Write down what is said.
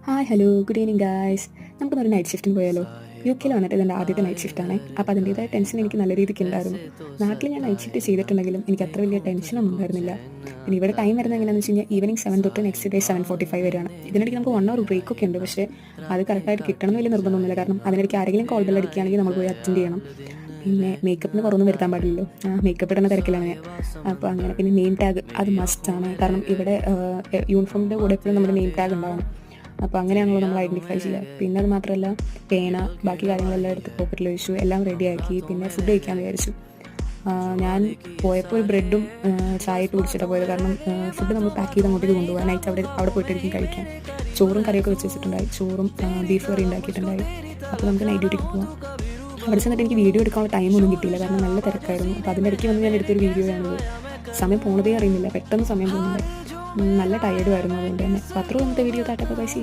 Hi hello good evening guys. നമുക്കൊന്നൊരു night ഷിഫ്റ്റിന് പോയാലോ? യു കെയിൽ വന്നിട്ട് ഇതെൻ്റെ ആദ്യത്തെ നൈറ്റ് ഷിഫ്റ്റാണ്. അപ്പോൾ അതിൻ്റേതായ ടെൻഷൻ എനിക്ക് നല്ല രീതിക്ക് ഉണ്ടായിരുന്നു. നാട്ടിൽ ഞാൻ നൈറ്റ് ഷിഫ്റ്റ് ചെയ്തിട്ടുണ്ടെങ്കിലും എനിക്ക് അത്ര വലിയ ടെൻഷനൊന്നും ഉണ്ടായിരുന്നില്ല. പിന്നെ ഇവിടെ ടൈം വരുന്നത് എങ്ങനെയാണെന്ന് വെച്ച് കഴിഞ്ഞാൽ ഈവനിങ് 7 തൊട്ട് നെക്സ്റ്റ് ഡേ 7:45 വരെയാണ്. ഇതിനിടയ്ക്ക് നമുക്ക് 1 hour ബ്രേക്കൊക്കെ ഉണ്ട്. പക്ഷേ അത് കറക്റ്റായിട്ട് കിട്ടണമെന്ന് വലിയ നിർബന്ധമൊന്നുമില്ല. കാരണം അതിനിടയ്ക്ക് ആരെങ്കിലും കോൾ ബെൽ അടിക്കുകയാണെങ്കിൽ നമ്മൾ പോയി അറ്റൻഡ് ചെയ്യണം. പിന്നെ മേക്കപ്പിന് കുറവൊന്നും വരുത്താൻ പാടില്ലല്ലോ. മേക്കപ്പ് ഇടുന്ന തിരക്കിലാണ് ഞാൻ. അപ്പോൾ അങ്ങനെ പിന്നെ നെയിം ടാഗ് അത് മസ്റ്റാണ്. കാരണം ഇവിടെ യൂണിഫോമിൻ്റെ കൂടെ എപ്പോഴും നമ്മുടെ നെയിം ടാഗ് ഉണ്ടാവണം. അപ്പോൾ അങ്ങനെയാണല്ലോ നമ്മൾ ഐഡൻറ്റിഫൈ ചെയ്യുക. പിന്നെ അത് മാത്രമല്ല പേന ബാക്കി കാര്യങ്ങളെല്ലാം എടുത്ത് പോക്കറ്റിൽ വെച്ചു, എല്ലാം റെഡിയാക്കി. പിന്നെ ഫുഡ് കഴിക്കാമെന്ന് വിചാരിച്ചു. ഞാൻ പോയപ്പോൾ ഒരു ബ്രെഡും ചായയിട്ട് കുടിച്ചിട്ടാണ് പോയത്. കാരണം ഫുഡ് നമ്മൾ പാക്ക് ചെയ്ത് അങ്ങോട്ടേക്ക് കൊണ്ടുപോകാൻ നൈറ്റ് അവിടെ പോയിട്ടായിരിക്കും കഴിക്കാൻ. ചോറും കറിയൊക്കെ വെച്ച് വെച്ചിട്ടുണ്ടായി. ചോറും ബീഫ് കറി ഉണ്ടാക്കിയിട്ടുണ്ടായി. അപ്പോൾ നമുക്ക് നൈറ്റ് ഡ്യൂട്ടിക്ക് പോകാം. അവിടെ ചെന്നിട്ട് എനിക്ക് വീഡിയോ എടുക്കാനുള്ള ടൈമൊന്നും കിട്ടിയില്ല. കാരണം നല്ല തിരക്കായിരുന്നു. അപ്പോൾ അതിൻ്റെ ഇടയ്ക്ക് വന്ന് ഞാൻ എടുത്തൊരു വീഡിയോ ആണത്. സമയം പോണതേ അറിയുന്നില്ല. പെട്ടെന്ന് സമയം പോകുന്നുണ്ട്. നല്ല ടയേർഡുമായിരുന്നു അതുകൊണ്ട് തന്നെ. അപ്പോൾ അത്ര ഇന്നത്തെ വീഡിയോ താട്ടപ്പോൾ പൈസ